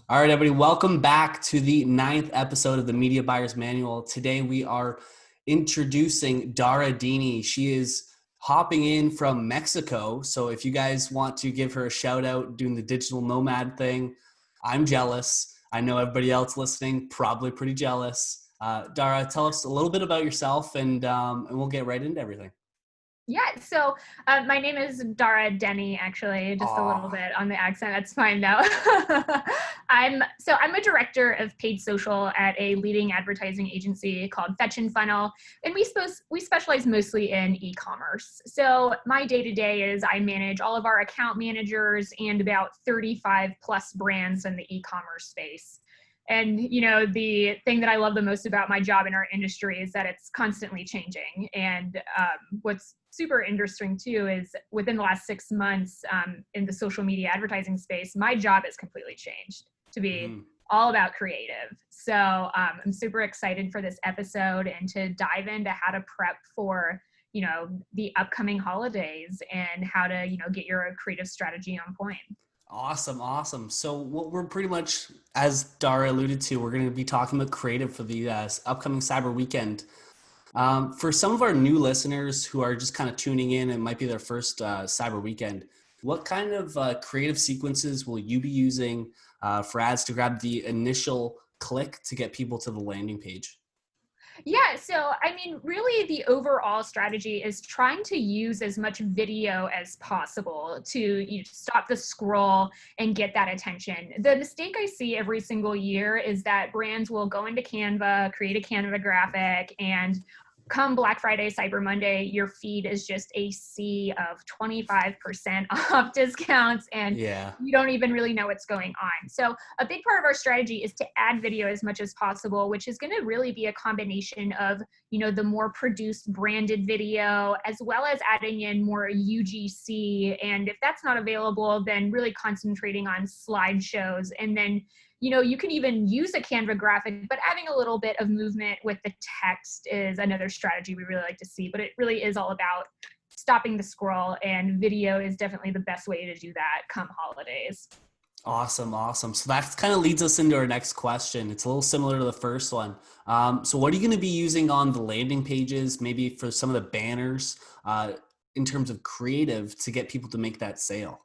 All right, everybody, welcome back to the 9th episode of the Media Buyer's Manual. Today we are introducing Dara Denney. She is hopping in from Mexico. So if you guys want to give her a shout out doing the digital nomad thing, I'm jealous. I know everybody else listening probably pretty jealous. Dara, tell us a little bit about yourself and we'll get right into everything. Yeah, so my name is Dara Denney, actually, just a little Aw, bit on the accent. That's fine though. I'm a director of paid social at a leading advertising agency called Fetch and Funnel, and we specialize mostly in e-commerce. So my day-to-day is I manage all of our account managers and about 35 plus brands in the e-commerce space. And, the thing that I love the most about my job in our industry is that it's constantly changing. And what's super interesting too is within the last 6 months in the social media advertising space, my job has completely changed to be mhm. all about creative. So I'm super excited for this episode and to dive into how to prep for the upcoming holidays and how to get your creative strategy on point. Awesome, awesome. So what we're pretty much, as Dara alluded to, we're going to be talking about creative for the upcoming Cyber Weekend. For some of our new listeners who are just kind of tuning in, it might be their first Cyber Weekend. What kind of creative sequences will you be using for ads to grab the initial click to get people to the landing page? Yeah, so I mean, really, the overall strategy is trying to use as much video as possible to stop the scroll and get that attention. The mistake I see every single year is that brands will go into Canva, create a Canva graphic, and come Black Friday, Cyber Monday, your feed is just a sea of 25% off discounts, and Yeah. you don't even really know what's going on. So a big part of our strategy is to add video as much as possible, which is going to really be a combination of, the more produced branded video, as well as adding in more UGC. And if that's not available, then really concentrating on slideshows. And then you can even use a Canva graphic, but adding a little bit of movement with the text is another strategy we really like to see. But it really is all about stopping the scroll, and video is definitely the best way to do that come holidays. Awesome, awesome. So that kind of leads us into our next question. It's a little similar to the first one. So what are you going to be using on the landing pages, maybe for some of the banners, in terms of creative to get people to make that sale?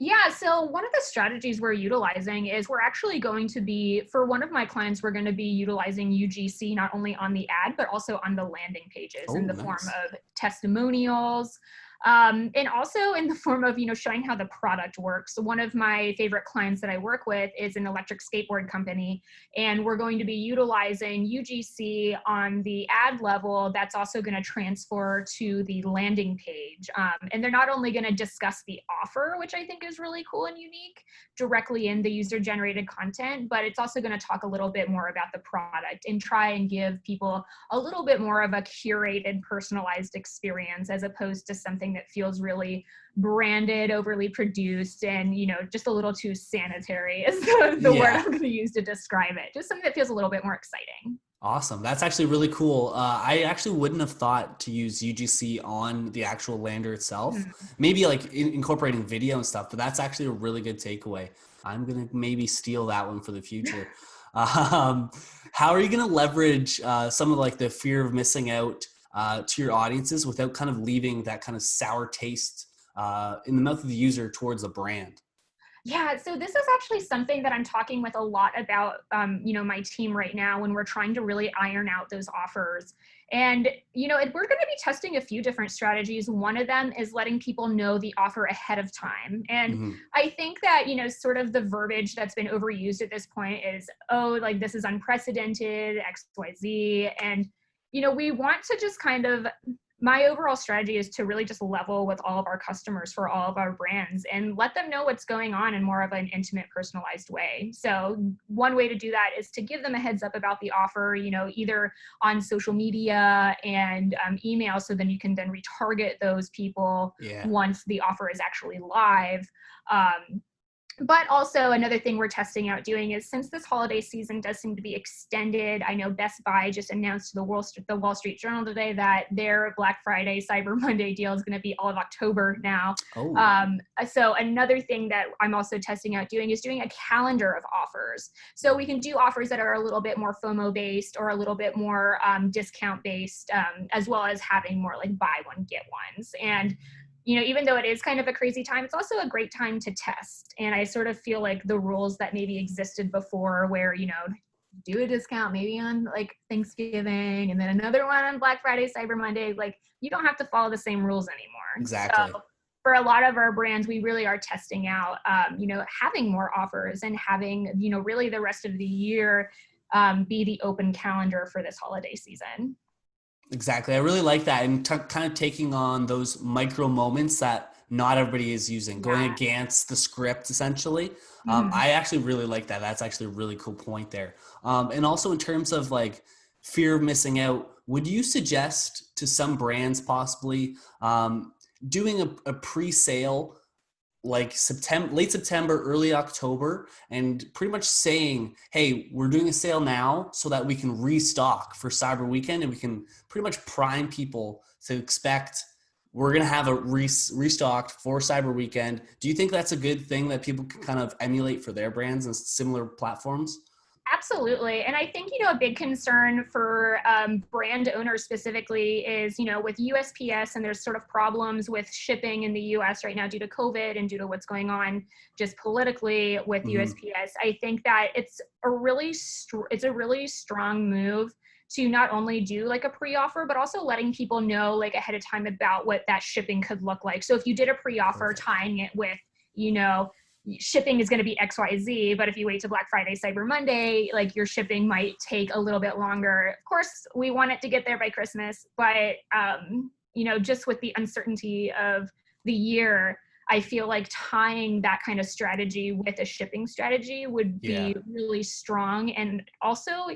Yeah, so one of the strategies we're utilizing is we're actually going to be, for one of my clients, we're going to be utilizing UGC not only on the ad, but also on the landing pages in Oh, the form nice. of testimonials, and also in the form of, showing how the product works. So one of my favorite clients that I work with is an electric skateboard company, and we're going to be utilizing UGC on the ad level that's also going to transfer to the landing page. And they're not only going to discuss the offer, which I think is really cool and unique, directly in the user generated content, but it's also going to talk a little bit more about the product and try and give people a little bit more of a curated, personalized experience as opposed to something that feels really branded, overly produced, and just a little too sanitary is the word Yeah. I'm going to use to describe it. Just something that feels a little bit more exciting. Awesome. That's actually really cool. I actually wouldn't have thought to use UGC on the actual lander itself. Mhm. Maybe like incorporating video and stuff, but that's actually a really good takeaway. I'm going to maybe steal that one for the future. Um, how are you going to leverage some of like the fear of missing out to your audiences without kind of leaving that kind of sour taste in the mouth of the user towards the brand? Yeah, so this is actually something that I'm talking with a lot about, my team right now when we're trying to really iron out those offers. And, we're going to be testing a few different strategies. One of them is letting people know the offer ahead of time. And Hmm. I think that, sort of the verbiage that's been overused at this point is, oh, like this is unprecedented, XYZ. And, we want to just kind of my overall strategy is to really just level with all of our customers for all of our brands and let them know what's going on in more of an intimate, personalized way. So one way to do that is to give them a heads up about the offer, either on social media and email, so then you can then retarget those people Yeah. once the offer is actually live. Um, But also another thing we're testing out doing is, since this holiday season does seem to be extended, I know Best Buy just announced to the Wall Street Journal today that their Black Friday, Cyber Monday deal is going to be all of October now. Oh, So another thing that I'm also testing out doing is doing a calendar of offers. So we can do offers that are a little bit more FOMO based or a little bit more discount based, as well as having more like buy one, get ones. And even though it is kind of a crazy time, it's also a great time to test. And I sort of feel like the rules that maybe existed before, where, do a discount maybe on like Thanksgiving and then another one on Black Friday, Cyber Monday, like you don't have to follow the same rules anymore. exactly. So for a lot of our brands, we really are testing out, having more offers and having, really the rest of the year be the open calendar for this holiday season. Exactly. I really like that. And kind of taking on those micro moments that not everybody is using, going Yeah. against the script, essentially. Mhm. I actually really like that. That's actually a really cool point there. And also in terms of like fear of missing out, would you suggest to some brands possibly doing a pre-sale like late September, early October, and pretty much saying, hey, we're doing a sale now so that we can restock for Cyber Weekend, and we can pretty much prime people to expect we're going to have a restocked for Cyber Weekend. Do you think that's a good thing that people can kind of emulate for their brands and similar platforms? Absolutely. And I think, a big concern for brand owners specifically is, with USPS, and there's sort of problems with shipping in the US right now due to COVID and due to what's going on just politically with Mm-hmm. USPS. I think that it's a really strong move to not only do like a pre-offer, but also letting people know like ahead of time about what that shipping could look like. So if you did a pre-offer, Perfect. tying it with, shipping is going to be XYZ, but if you wait to Black Friday, Cyber Monday, like your shipping might take a little bit longer. Of course, we want it to get there by Christmas, but just with the uncertainty of the year, I feel like tying that kind of strategy with a shipping strategy would Yeah. be really strong. And also,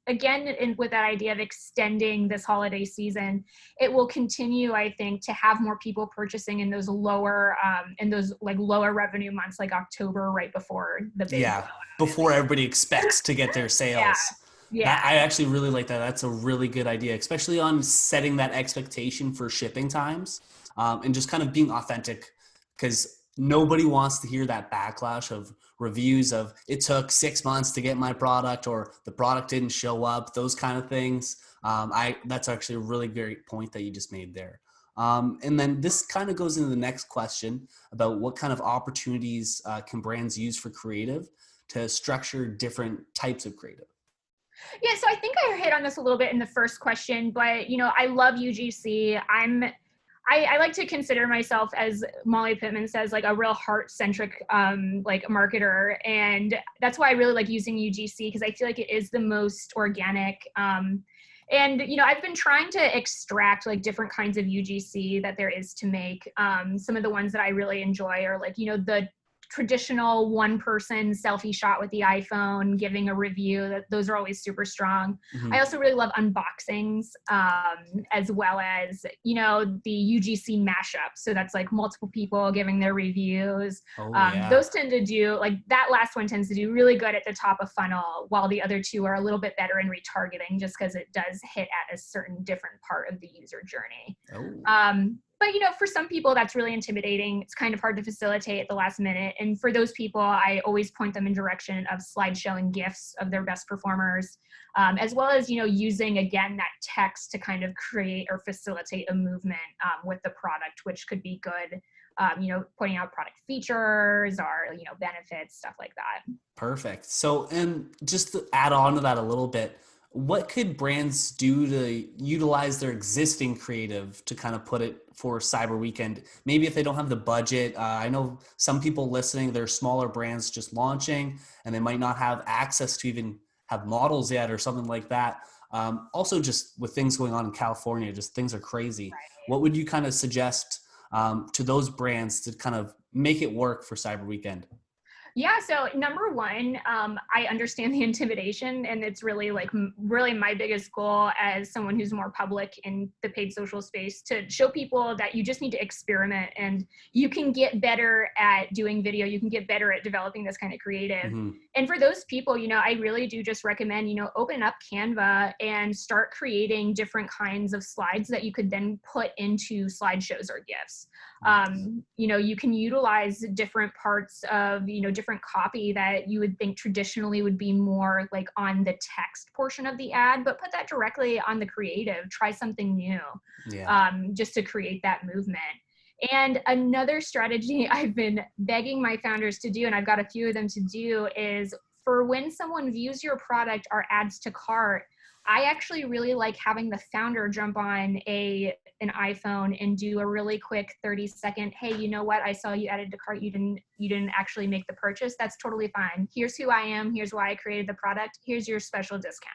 again, with that idea of extending this holiday season, it will continue, I think, to have more people purchasing in those lower revenue months like October, right before the big Yeah, blowout. before everybody expects to get their Yeah. sales. That Yeah. I actually really like that. That's a really good idea, especially on setting that expectation for shipping times, and just kind of being authentic, because nobody wants to hear that backlash of reviews of it took 6 months to get my product or the product didn't show up, those kind of things. I That's actually a really great point that you just made there. And then this kind of goes into the next question about what kind of opportunities can brands use for creative to structure different types of creative. Yeah, so I think I hit on this a little bit in the first question, but I love UGC. I like to consider myself, as Molly Pittman says, like a real heart-centric like marketer, and that's why I really like using UGC, because I feel like it is the most organic. And I've been trying to extract like different kinds of UGC that there is to make. Some of the ones that I really enjoy are like the traditional one person selfie shot with the iPhone giving a review. That those are always super strong. I Mhm. also really love unboxings, as well as the UGC mashup. So that's like multiple people giving their reviews. Oh yeah, Those tend to do, like, that last one tends to do really good at the top of funnel, while the other two are a little bit better in retargeting, just because it does hit at a certain different part of the user journey. oh But for some people that's really intimidating. It's kind of hard to facilitate at the last minute. And for those people, I always point them in direction of slideshow and GIFs of their best performers, as well as using again that text to kind of create or facilitate a movement with the product, which could be good. Pointing out product features or benefits, stuff like that. perfect. So, and just to add on to that a little bit, what could brands do to utilize their existing creative to kind of put it for Cyber Weekend? Maybe if they don't have the budget. I know some people listening, they're smaller brands just launching, and they might not have access to even have models yet or something like that. Also, just with things going on in California, just things are crazy. What would you kind of suggest to those brands to kind of make it work for Cyber Weekend? Yeah. So number one, I understand the intimidation, and it's really like really my biggest goal as someone who's more public in the paid social space to show people that you just need to experiment and you can get better at doing video. You can get better at developing this kind of creative. Mm-hmm. And for those people, I really do just recommend, open up Canva and start creating different kinds of slides that you could then put into slideshows or GIFs. You can utilize different parts of, different copy that you would think traditionally would be more like on the text portion of the ad, but put that directly on the creative. Try something new, just to create that movement. And another strategy I've been begging my founders to do, and I've got a few of them to do, is for when someone views your product or adds to cart, I actually really like having the founder jump on an iPhone and do a really quick 30-second, hey, you know what? I saw you added to cart. You didn't actually make the purchase. That's totally fine. Here's who I am. Here's why I created the product. Here's your special discount.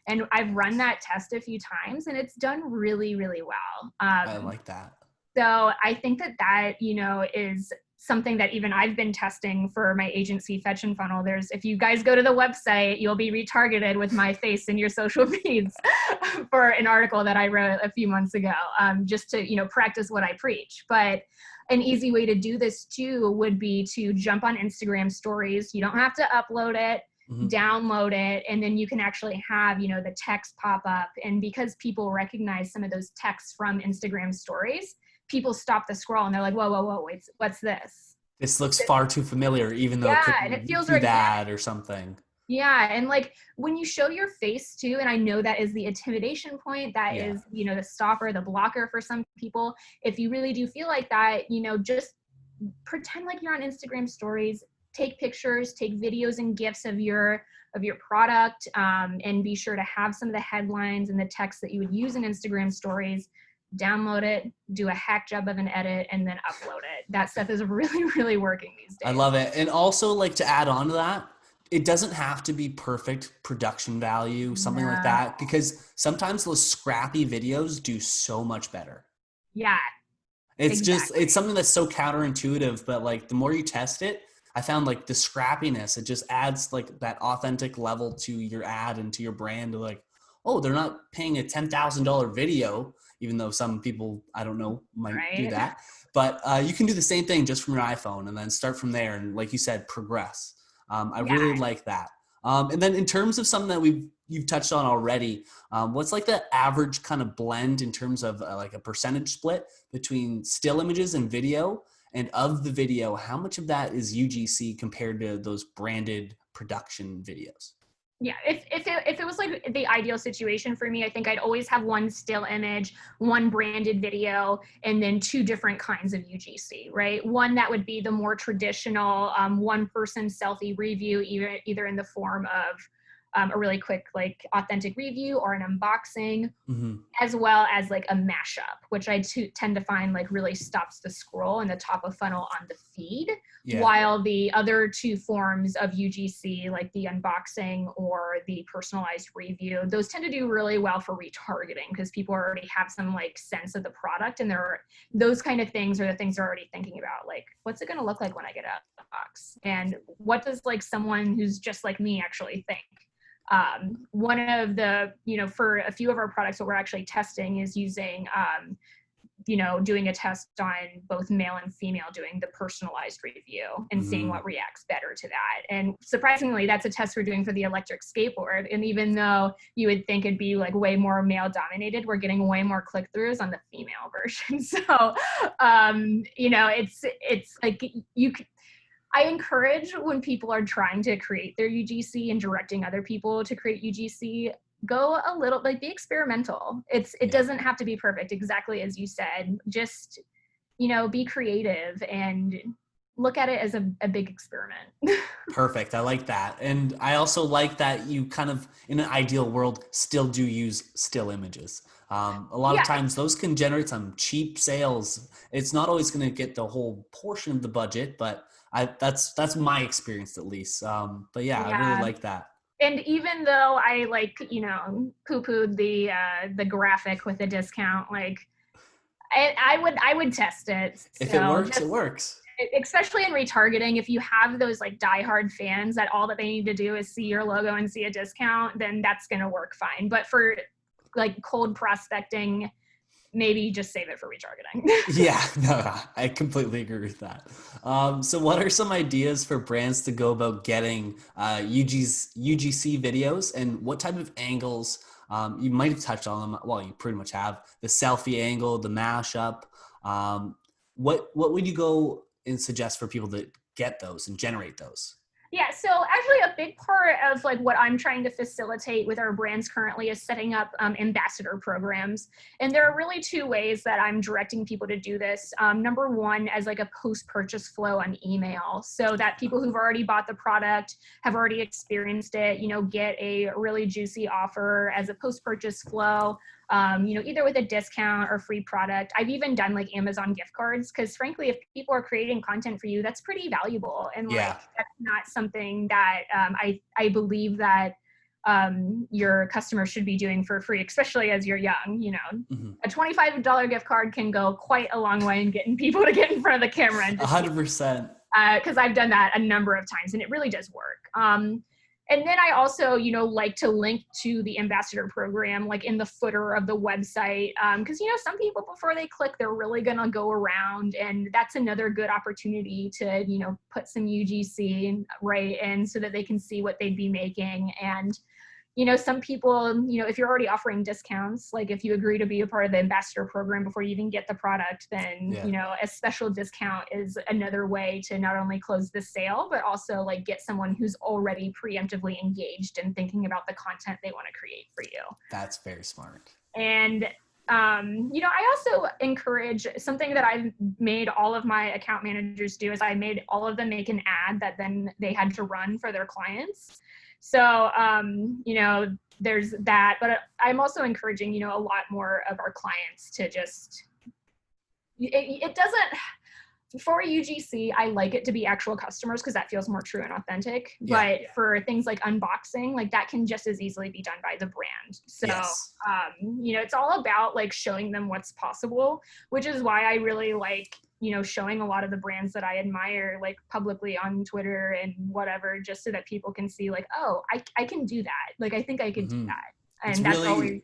And I've run that test a few times and it's done really, really well. I like that. So I think that, is something that even I've been testing for my agency Fetch and Funnel. If you guys go to the website, you'll be retargeted with my face in your social feeds for an article that I wrote a few months ago, just to, practice what I preach. But an easy way to do this too would be to jump on Instagram stories. You don't have to upload it. Mm-hmm. Download it, and then you can actually have, the text pop up. And because people recognize some of those texts from Instagram stories, people stop the scroll and they're like, whoa, wait, what's this? This looks far too familiar, even though it feels like that or something. Yeah. And like when you show your face too, and I know that is the intimidation point, that is, the stopper, the blocker for some people. If you really do feel like that, just pretend like you're on Instagram stories, take pictures, take videos and GIFs of your product, and be sure to have some of the headlines and the text that you would use in Instagram stories. Download it, do a hack job of an edit, and then upload it. That stuff is really, really working these days. I love it. And also, like, to add on to that, it doesn't have to be perfect production value, something like that, because sometimes those scrappy videos do so much better. Yeah. It's something that's so counterintuitive, but like the more you test it, I found like the scrappiness, it just adds like that authentic level to your ad and to your brand. Like, oh, they're not paying a $10,000 video, even though some people, I don't know, might do that. But you can do the same thing just from your iPhone and then start from there. And like you said, progress. I really like that. And then in terms of something that you've touched on already, what's like the average kind of blend in terms of like a percentage split between still images and video? And of the video, how much of that is UGC compared to those branded production videos? Yeah, if it was like the ideal situation for me, I think I'd always have one still image, one branded video, and then two different kinds of UGC, right? One that would be the more traditional one-person selfie review, either in the form of a really quick, like, authentic review or an unboxing, as well as like a mashup, which I tend to find like really stops the scroll in the top of funnel on the feed, while the other two forms of UGC, like the unboxing or the personalized review, those tend to do really well for retargeting because people already have some like sense of the product, and those kind of things are the things they're already thinking about, like, what's it going to look like when I get out of the box, and what does like someone who's just like me actually think. One of the, for a few of our products, what we're actually testing is using, doing a test on both male and female, doing the personalized review and seeing what reacts better to that. And surprisingly, that's a test we're doing for the electric skateboard. And even though you would think it'd be like way more male dominated, we're getting way more click-throughs on the female version. So, it's like I encourage when people are trying to create their UGC and directing other people to create UGC, go a little, like, be experimental. It doesn't have to be perfect, exactly as you said. Just, be creative and look at it as a big experiment. Perfect. I like that. And I also like that you kind of, in an ideal world, still do use still images. A lot of times those can generate some cheap sales. It's not always going to get the whole portion of the budget, but that's my experience at least. But I really like that. And even though I poo-pooed the graphic with a discount, like I would test it. If it works, it works. especially in retargeting, if you have those like diehard fans that all that they need to do is see your logo and see a discount, then that's going to work fine. But for like cold prospecting, maybe just save it for retargeting. Yeah, no, I completely agree with that. So what are some ideas for brands to go about getting UGC videos, and what type of angles? You might have touched on them. Well, you pretty much have the selfie angle, the mashup. What would you go and suggest for people to get those and generate those? Yeah, so actually a big part of like what I'm trying to facilitate with our brands currently is setting up ambassador programs. And there are really two ways that I'm directing people to do this. Number one, as like a post-purchase flow on email, so that people who've already bought the product, have already experienced it, get a really juicy offer as a post-purchase flow. Either with a discount or free product. I've even done like Amazon gift cards, because frankly, if people are creating content for you, that's pretty valuable. And like, Yeah. that's not something that I believe that your customers should be doing for free, especially as you're young. Mm-hmm. A $25 gift card can go quite a long way in getting people to get in front of the camera. And 100%. because I've done that a number of times and it really does work. And then I also, like to link to the ambassador program, like in the footer of the website. Because, some people, before they click, they're really going to go around. And that's another good opportunity to, put some UGC right in so that they can see what they'd be making. And, some people, if you're already offering discounts, like if you agree to be a part of the ambassador program before you even get the product, then, a special discount is another way to not only close the sale, but also like get someone who's already preemptively engaged and thinking about the content they want to create for you. That's very smart. And, I also encourage something that I've made all of my account managers do is I made all of them make an ad that then they had to run for their clients. So, there's that, but I'm also encouraging, a lot more of our clients to just, it doesn't, for UGC, I like it to be actual customers because that feels more true and authentic. But for things like unboxing, like that can just as easily be done by the brand. So, it's all about like showing them what's possible, which is why I really like, showing a lot of the brands that I admire, like publicly on Twitter and whatever, just so that people can see like, oh, I can do that. Like, I think I could do that. And that's really always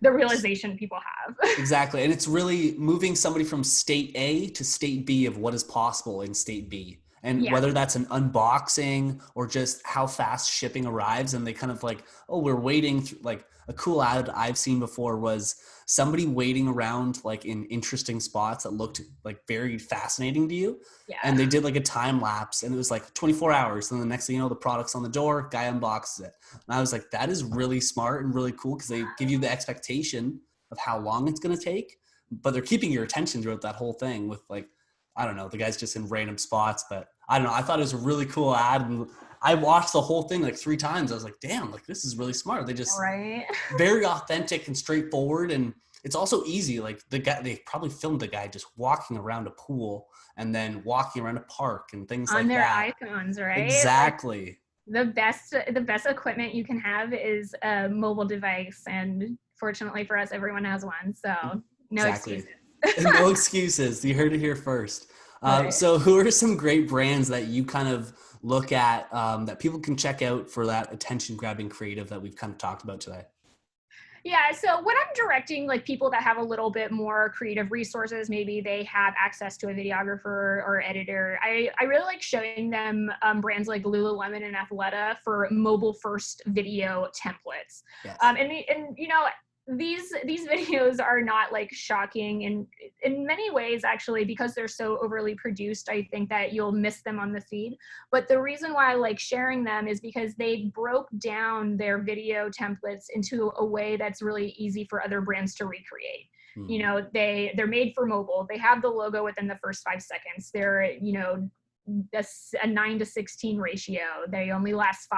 the realization people have. Exactly. And it's really moving somebody from state A to state B of what is possible in state B. And whether that's an unboxing or just how fast shipping arrives, and they kind of like, oh, we're waiting. Like a cool ad I've seen before was somebody waiting around like in interesting spots that looked like very fascinating to you. Yeah. And they did like a time lapse and it was like 24 hours. And the next thing you know, the product's on the door, guy unboxes it. And I was like, that is really smart and really cool because they give you the expectation of how long it's going to take, but they're keeping your attention throughout that whole thing with like, I don't know, the guy's just in random spots, but I don't know. I thought it was a really cool ad. And I watched the whole thing like 3 times. I was like, damn, like this is really smart. They just very authentic and straightforward. And it's also easy. Like the guy, they probably filmed the guy just walking around a pool and then walking around a park and things like that. On their iPhones, right? Exactly. Like, the best equipment you can have is a mobile device. And fortunately for us, everyone has one. So no excuses. No excuses. You heard it here first. So who are some great brands that you kind of look at that people can check out for that attention grabbing creative that we've kind of talked about today? Yeah, so when I'm directing like people that have a little bit more creative resources, maybe they have access to a videographer or editor, I really like showing them brands like Lululemon and Athleta for mobile first video templates. Yes. These videos are not like shocking, and in many ways actually, because they're so overly produced, I think that you'll miss them on the feed. But the reason why I like sharing them is because they broke down their video templates into a way that's really easy for other brands to recreate. They're made for mobile. They have the logo within the first 5 seconds. They're a 9:16 ratio. They only last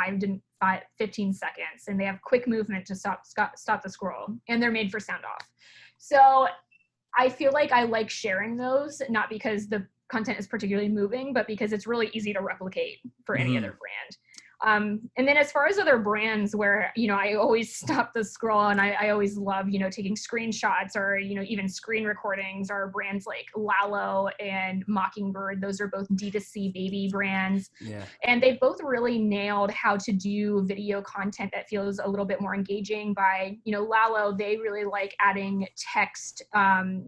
15 seconds, and they have quick movement to stop the scroll, and they're made for sound off. So I feel like I like sharing those, not because the content is particularly moving, but because it's really easy to replicate for any other brand. And then as far as other brands where, I always stop the scroll and I always love, taking screenshots or, even screen recordings, are brands like Lalo and Mockingbird. Those are both D2C baby brands. Yeah. And they've both really nailed how to do video content that feels a little bit more engaging by, Lalo, they really like adding text and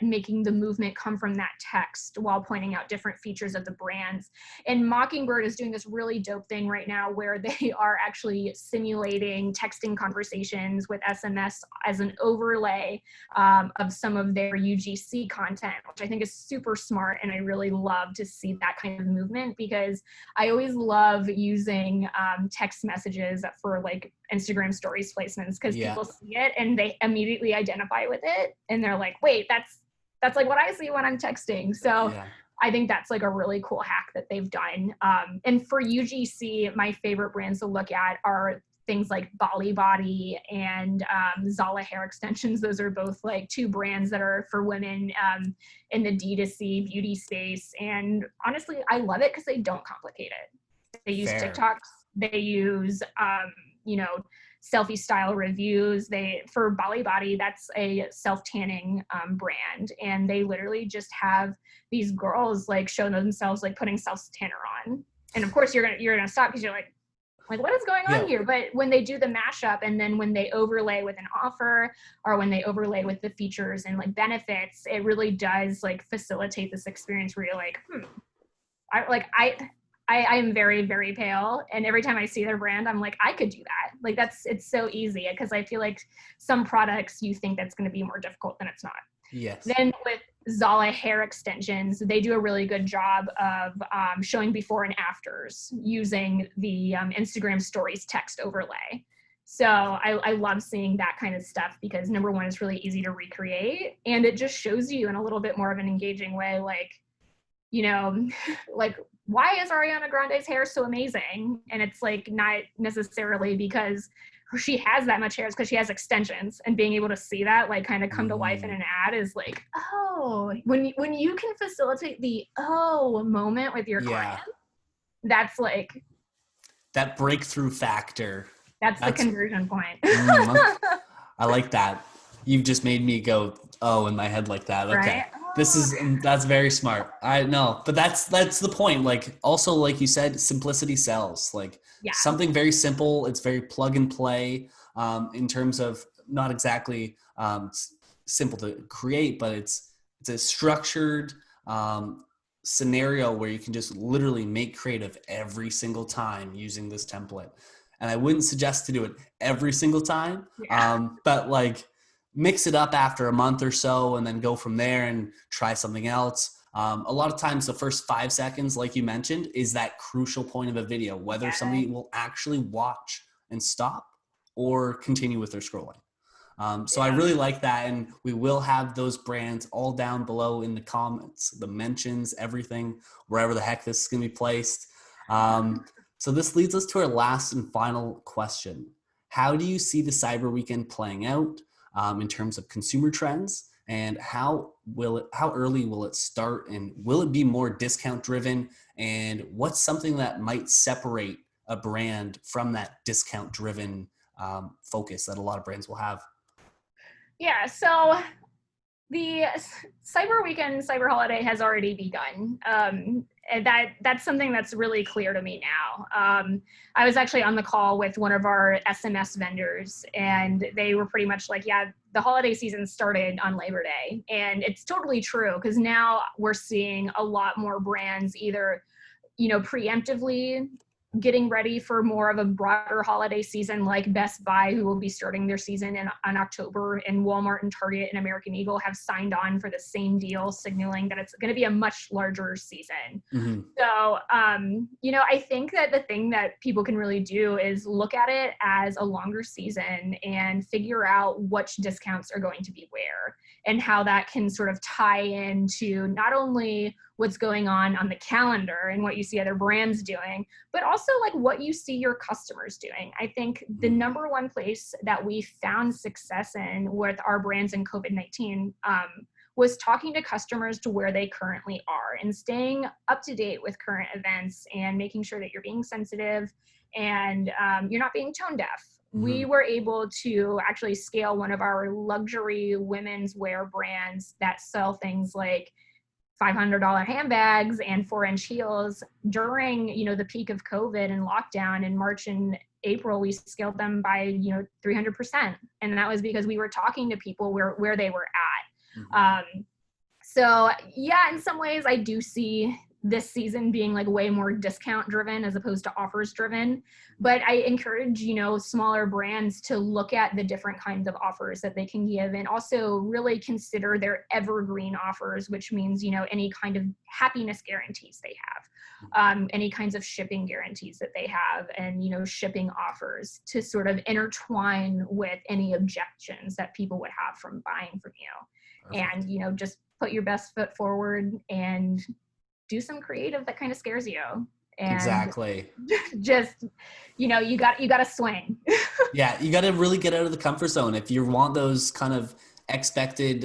making the movement come from that text while pointing out different features of the brands. And Mockingbird is doing this really dope thing right now where they are actually simulating texting conversations with SMS as an overlay of some of their UGC content, which I think is super smart. And I really love to see that kind of movement, because I always love using text messages for like Instagram stories placements, because people see it and they immediately identify with it. And they're like, wait, that's like what I see when I'm texting. So I think that's like a really cool hack that they've done. And for UGC, my favorite brands to look at are things like Bali Body and Zala Hair Extensions. Those are both like two brands that are for women in the D2C beauty space. And honestly, I love it because they don't complicate it. They use TikToks. They use, selfie style reviews. For Bali Body, that's a self-tanning brand. And they literally just have these girls like show themselves like putting self-tanner on. And of course you're gonna stop because you're like, what is going on here? But when they do the mashup, and then when they overlay with an offer, or when they overlay with the features and like benefits, it really does like facilitate this experience where you're like, I am very, very pale. And every time I see their brand, I'm like, I could do that. Like it's so easy, because I feel like some products you think that's going to be more difficult than it's not. Yes. Then with Zala Hair Extensions, they do a really good job of showing before and afters using the Instagram stories text overlay. So I love seeing that kind of stuff, because number one, it's really easy to recreate, and it just shows you in a little bit more of an engaging way, like, like, why is Ariana Grande's hair so amazing? And it's like not necessarily because she has that much hair, it's because she has extensions, and being able to see that like kind of come to life in an ad is like, oh, when you can facilitate the moment with your client, that's like that breakthrough factor. That's the conversion point. I like that. You've just made me go, in my head like that. Okay. Right? That's very smart. I know, but that's the point. Like, also, like you said, simplicity sells. Like something very simple. It's very plug and play in terms of not exactly simple to create, but it's a structured scenario where you can just literally make creative every single time using this template. And I wouldn't suggest to do it every single time, but like mix it up after a month or so and then go from there and try something else. A lot of times the first 5 seconds, like you mentioned, is that crucial point of a video, whether somebody will actually watch and stop or continue with their scrolling. So I really like that. And we will have those brands all down below in the comments, the mentions, everything, wherever the heck this is going to be placed. So this leads us to our last and final question. How do you see the Cyber Weekend playing out in terms of consumer trends, and how early will it start, and will it be more discount driven, and what's something that might separate a brand from that discount driven focus that a lot of brands will have? Yeah, so the Cyber Weekend, Cyber Holiday has already begun. And that's something that's really clear to me now. I was actually on the call with one of our SMS vendors, and they were pretty much like, the holiday season started on Labor Day. And it's totally true, because now we're seeing a lot more brands either, preemptively getting ready for more of a broader holiday season, like Best Buy, who will be starting their season in October, and Walmart and Target and American Eagle have signed on for the same deal, signaling that it's going to be a much larger season. Mm-hmm. So, I think that the thing that people can really do is look at it as a longer season and figure out which discounts are going to be where, and how that can sort of tie into not only what's going on the calendar and what you see other brands doing, but also like what you see your customers doing. I think the number one place that we found success in with our brands in COVID-19 was talking to customers to where they currently are and staying up to date with current events and making sure that you're being sensitive and you're not being tone deaf. We were able to actually scale one of our luxury women's wear brands that sell things like $500 handbags and 4-inch heels during, the peak of COVID and lockdown in March and April. We scaled them by, 300%. And that was because we were talking to people where they were at. So yeah, in some ways I do see this season being like way more discount driven as opposed to offers driven. But I encourage, smaller brands to look at the different kinds of offers that they can give and also really consider their evergreen offers, which means, any kind of happiness guarantees they have, any kinds of shipping guarantees that they have, and, shipping offers to sort of intertwine with any objections that people would have from buying from you. Perfect. And, just put your best foot forward and do some creative that kind of scares you. And exactly. Just, you got to swing. Yeah. You got to really get out of the comfort zone. If you want those kind of expected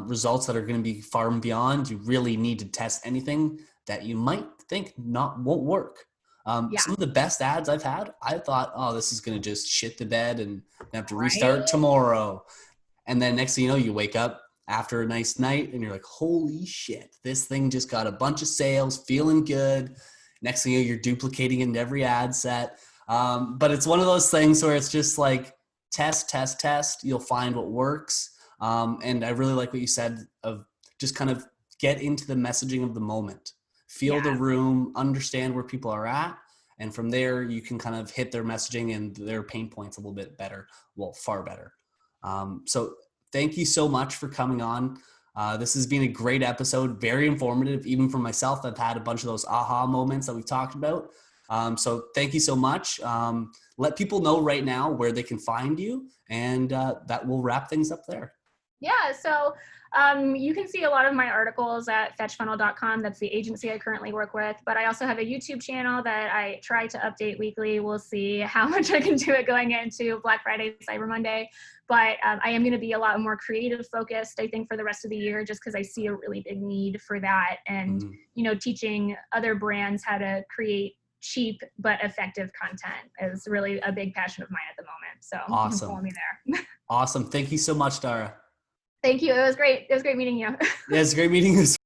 results that are going to be far and beyond, you really need to test anything that you might think won't work. Some of the best ads I've had, I thought, oh, this is going to just shit the bed and have to restart tomorrow. And then next thing you know, you wake up after a nice night and you're like, holy shit, this thing just got a bunch of sales, feeling good. Next thing you know, you're duplicating in every ad set. But it's one of those things where it's just like test. You'll find what works. And I really like what you said of just kind of get into the messaging of the moment, feel the room, understand where people are at. And from there, you can kind of hit their messaging and their pain points a little bit better. Well, far better. So thank you so much for coming on. This has been a great episode, very informative, even for myself. I've had a bunch of those aha moments that we've talked about. So thank you so much. Let people know right now where they can find you, and that will wrap things up there. Yeah, so you can see a lot of my articles at fetchfunnel.com. That's the agency I currently work with. But I also have a YouTube channel that I try to update weekly. We'll see how much I can do it going into Black Friday, Cyber Monday. But I am going to be a lot more creative focused, I think, for the rest of the year, just because I see a really big need for that. And, teaching other brands how to create cheap but effective content is really a big passion of mine at the moment. So awesome. You can follow me there. Awesome. Thank you so much, Dara. Thank you. It was great. It was great meeting you. Yeah, it's great meeting you.